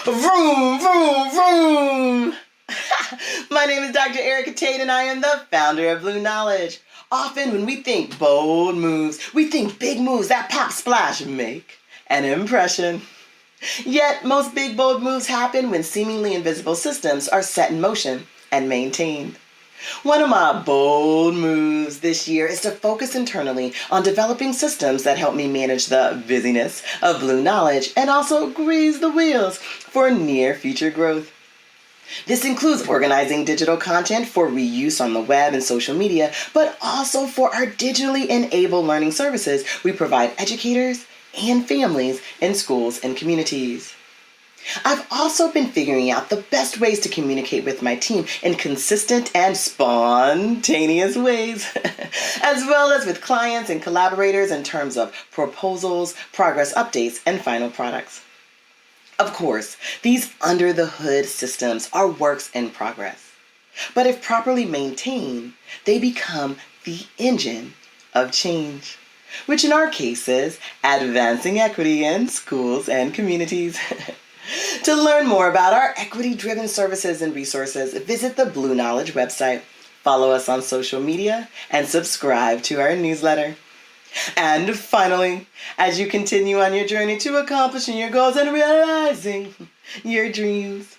Vroom, vroom, vroom. My name is Dr. Erica Tate and I am the founder of Bluknowledge. Often when we think bold moves, we think big moves that pop, splash, make an impression. Yet most big, bold moves happen when seemingly invisible systems are set in motion and maintained. One of my bold moves this year is to focus internally on developing systems that help me manage the busyness of Bluknowledge and also grease the wheels for near future growth. This includes organizing digital content for reuse on the web and social media, but also for our digitally enabled learning services we provide educators and families in schools and communities. I've also been figuring out the best ways to communicate with my team in consistent and spontaneous ways, as well as with clients and collaborators in terms of proposals, progress updates, and final products. Of course, these under-the-hood systems are works in progress, but if properly maintained, they become the engine of change, which in our case is advancing equity in schools and communities. To learn more about our equity-driven services and resources, visit the Bluknowledge website, follow us on social media, and subscribe to our newsletter. And finally, as you continue on your journey to accomplishing your goals and realizing your dreams,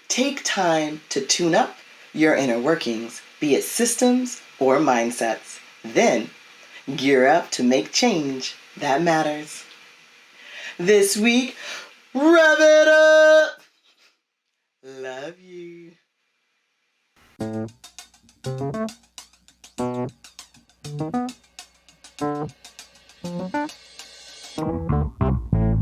take time to tune up your inner workings, be it systems or mindsets. Then, gear up to make change that matters. This week, rev it up! Love you.